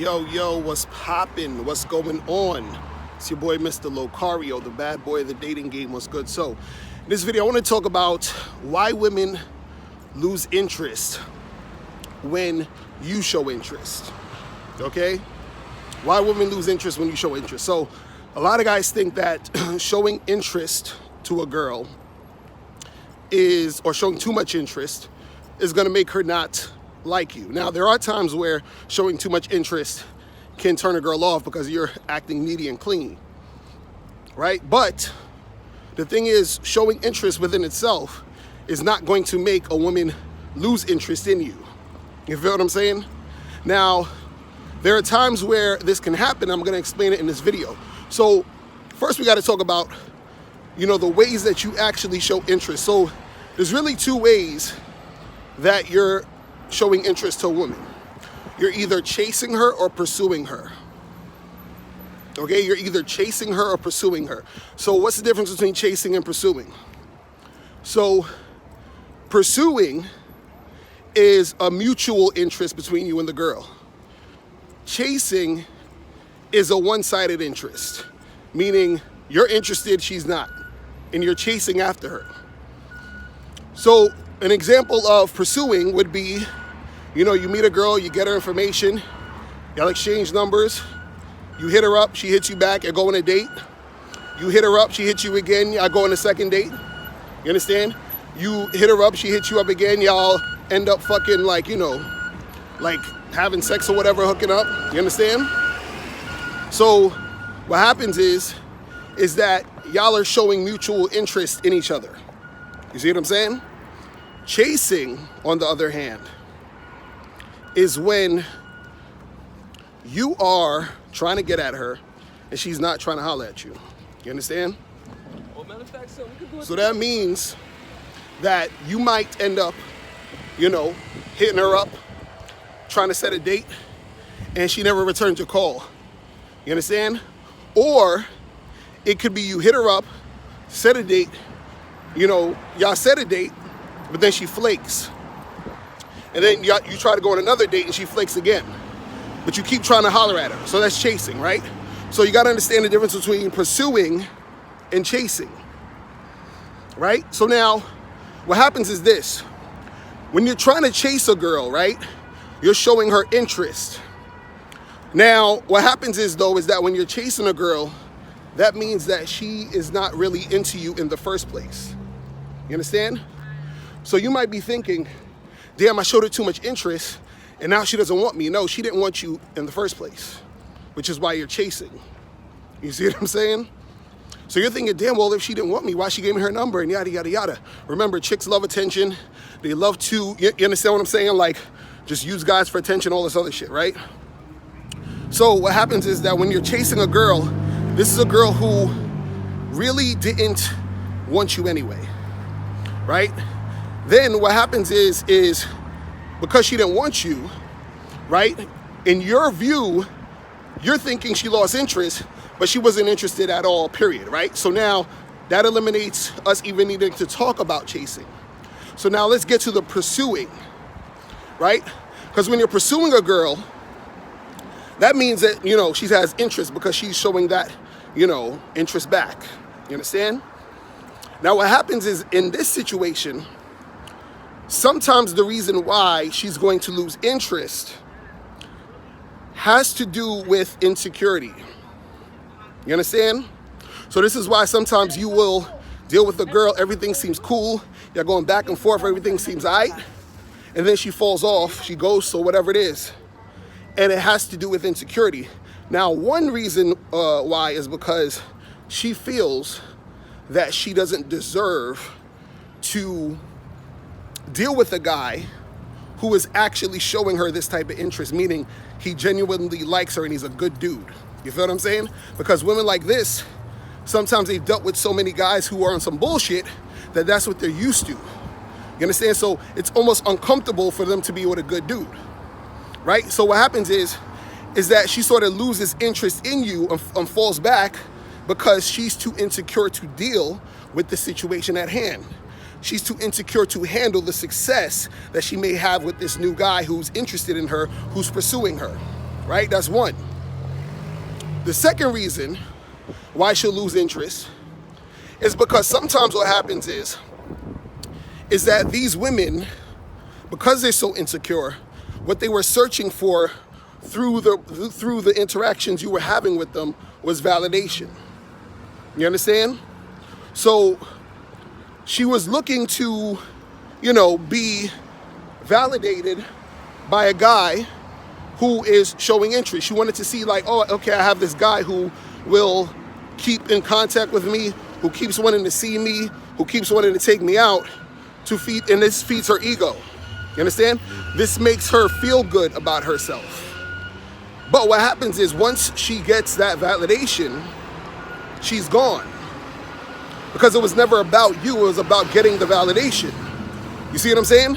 Yo, what's poppin'? What's going on? It's your boy, Mr. Locario, the bad boy of the dating game. What's good? So, in this video, I want to talk about why women lose interest when you show interest, okay? Why women lose interest when you show interest. So, a lot of guys think that showing interest to a girl or showing too much interest is going to make her not like you. Now, there are times where showing too much interest can turn a girl off because you're acting needy and clingy, right? But the thing is, showing interest within itself is not going to make a woman lose interest in you. You feel what I'm saying? Now, there are times where this can happen. I'm going to explain it in this video. So first we got to talk about, the ways that you actually show interest. So there's really two ways that you're showing interest to a woman. You're either chasing her or pursuing her. Okay, you're either chasing her or pursuing her. So what's the difference between chasing and pursuing? So pursuing is a mutual interest between you and the girl. Chasing is a one-sided interest, meaning you're interested, she's not, and you're chasing after her. So an example of pursuing would be, you meet a girl, you get her information, y'all exchange numbers, you hit her up, she hits you back, you go on a date. You hit her up, she hits you again, y'all go on a second date. You understand? You hit her up, she hits you up again, y'all end up fucking like having sex or whatever, hooking up. You understand? So what happens is that y'all are showing mutual interest in each other. You see what I'm saying? Chasing, on the other hand, is when you are trying to get at her and she's not trying to holler at you. You understand? Well, matter of fact, so we can do it. So that means that you might end up, hitting her up, trying to set a date, and she never returns your call. You understand? Or it could be you hit her up, set a date, y'all set a date, but then she flakes. And then you try to go on another date and she flakes again. But you keep trying to holler at her. So that's chasing, right? So you got to understand the difference between pursuing and chasing, right? So now what happens is this. When you're trying to chase a girl, right, you're showing her interest. Now, what happens is that when you're chasing a girl, that means that she is not really into you in the first place. You understand? So you might be thinking, damn, I showed her too much interest and now she doesn't want me. No, she didn't want you in the first place, which is why you're chasing. You see what I'm saying? So you're thinking, damn, well, if she didn't want me, why she gave me her number and yada, yada, yada. Remember, chicks love attention. They love to, you understand what I'm saying? Like, just use guys for attention, all this other shit, right? So what happens is that when you're chasing a girl, this is a girl who really didn't want you anyway, right? Then what happens is because she didn't want you, right? In your view, you're thinking she lost interest, but she wasn't interested at all, period, right? So now that eliminates us even needing to talk about chasing. So now let's get to the pursuing, right? Because when you're pursuing a girl, that means that, she has interest because she's showing that, interest back. You understand? Now what happens is in this situation, sometimes the reason why she's going to lose interest has to do with insecurity. You understand? So this is why sometimes you will deal with a girl, everything seems cool, you're going back and forth, everything seems all right, and then she falls off, she ghosts or whatever it is. And it has to do with insecurity. Now, one reason why is because she feels that she doesn't deserve to deal with a guy who is actually showing her this type of interest, meaning he genuinely likes her and he's a good dude. You feel what I'm saying? Because women like this, sometimes they've dealt with so many guys who are on some bullshit that that's what they're used to. You understand? So it's almost uncomfortable for them to be with a good dude, right? So what happens is that she sort of loses interest in you and falls back because she's too insecure to deal with the situation at hand. She's too insecure to handle the success that she may have with this new guy who's interested in her, who's pursuing her, right? That's one. The second reason why she'll lose interest is because sometimes what happens is that these women, because they're so insecure, what they were searching for through the interactions you were having with them was validation. You understand? So she was looking to, be validated by a guy who is showing interest. She wanted to see like, oh, okay, I have this guy who will keep in contact with me, who keeps wanting to see me, who keeps wanting to take me out and this feeds her ego. You understand? This makes her feel good about herself. But what happens is once she gets that validation, she's gone. Because it was never about you, it was about getting the validation. You see what I'm saying?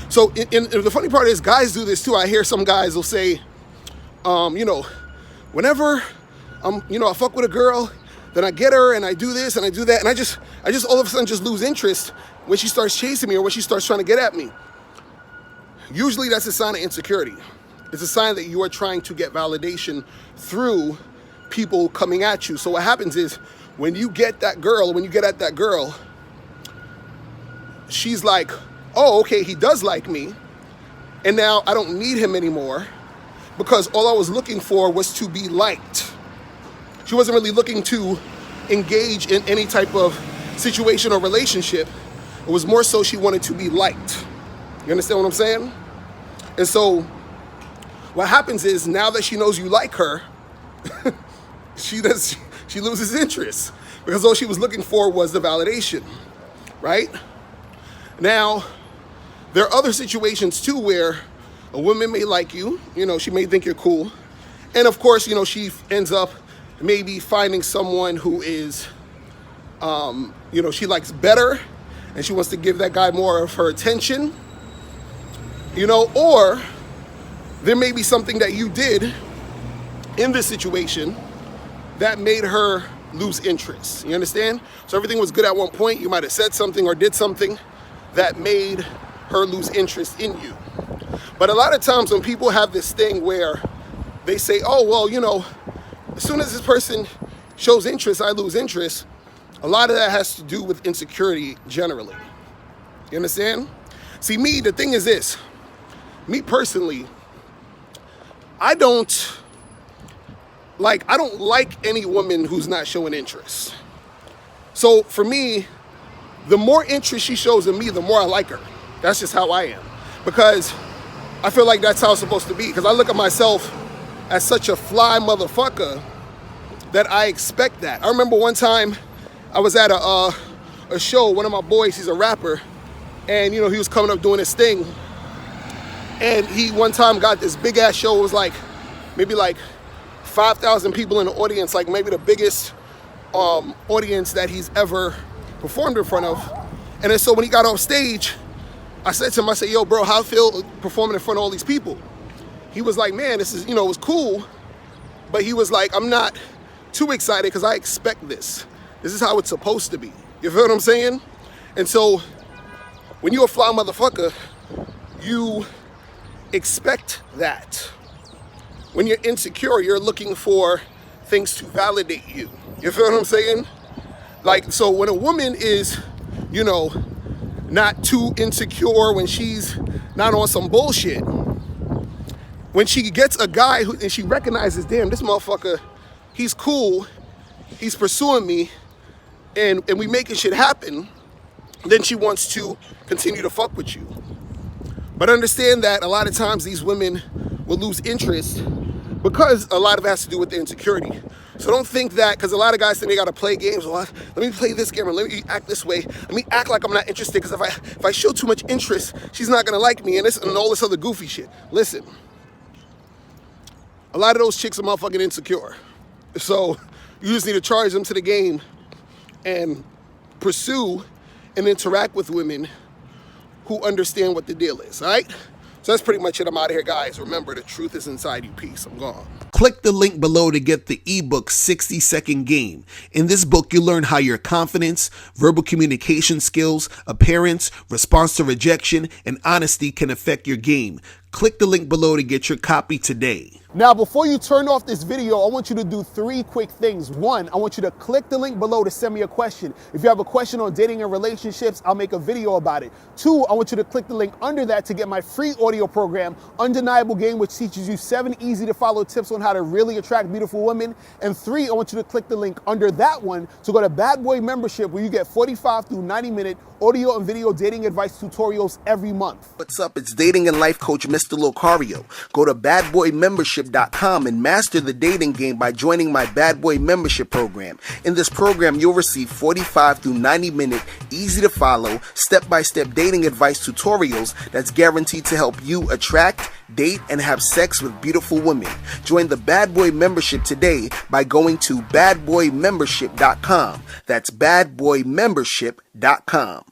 So the funny part is guys do this too. I hear some guys will say, whenever I fuck with a girl, then I get her and I do this and I do that, and I just all of a sudden just lose interest when she starts chasing me or when she starts trying to get at me. Usually that's a sign of insecurity. It's a sign that you are trying to get validation through people coming at you. So what happens is when you get that girl, when you get at that girl, she's like, oh, okay, he does like me, and now I don't need him anymore because all I was looking for was to be liked. She wasn't really looking to engage in any type of situation or relationship. It was more so she wanted to be liked. You understand what I'm saying? And so what happens is now that she knows you like her, she loses interest because all she was looking for was the validation, right? Now, there are other situations too where a woman may like you, she may think you're cool. And of course, she ends up maybe finding someone who is, she likes better and she wants to give that guy more of her attention, or there may be something that you did in this situation that made her lose interest. You understand? So everything was good at one point. You might have said something or did something that made her lose interest in you. But a lot of times when people have this thing where they say, oh, well, as soon as this person shows interest, I lose interest, a lot of that has to do with insecurity generally. You understand? See, the thing is this. Me personally, I don't like any woman who's not showing interest. So for me, the more interest she shows in me, the more I like her. That's just how I am. Because I feel like that's how it's supposed to be. Because I look at myself as such a fly motherfucker that I expect that. I remember one time I was at a show, one of my boys, he's a rapper, and he was coming up doing his thing. And he one time got this big ass show. It was like maybe like 5,000 people in the audience, like maybe the biggest audience that he's ever performed in front of. And then so when he got off stage, I said to him, I said, yo, bro, how I feel performing in front of all these people? He was like, man, this is, it was cool. But he was like, I'm not too excited because I expect this. This is how it's supposed to be. You feel what I'm saying? And so when you're a fly motherfucker, you expect that. When you're insecure, you're looking for things to validate you. You feel what I'm saying? Like, so when a woman is, not too insecure, when she's not on some bullshit, when she gets a guy and she recognizes, damn, this motherfucker, he's cool, he's pursuing me, and we making shit happen, then she wants to continue to fuck with you. But understand that a lot of times these women will lose interest because a lot of it has to do with their insecurity. So don't think that, because a lot of guys think they gotta play games. Well, let me play this game, or let me act this way. Let me act like I'm not interested, because if I show too much interest, she's not gonna like me, and all this other goofy shit. Listen, a lot of those chicks are motherfucking insecure. So you just need to charge them to the game and pursue and interact with women who understand what the deal is, all right? So that's pretty much it. I'm out of here, guys. Remember, the truth is inside you. Peace. I'm gone. Click the link below to get the ebook 60-Second Game. In this book, you learn how your confidence, verbal communication skills, appearance, response to rejection, and honesty can affect your game. Click the link below to get your copy today. Now, before you turn off this video, I want you to do 3 quick things. 1, I want you to click the link below to send me a question. If you have a question on dating and relationships, I'll make a video about it. 2, I want you to click the link under that to get my free audio program, Undeniable Game, which teaches you 7 easy to follow tips on how to really attract beautiful women. And 3, I want you to click the link under that one to go to Bad Boy Membership, where you get 45 through 90-minute audio and video dating advice tutorials every month. What's up? It's dating and life coach Mr. Locario. Go to badboymembership.com and master the dating game by joining my Bad Boy Membership program. In this program, you'll receive 45 through 90-minute, easy to follow, step-by-step dating advice tutorials that's guaranteed to help you attract, date, and have sex with beautiful women. Join the Bad Boy Membership today by going to badboymembership.com. That's badboymembership.com.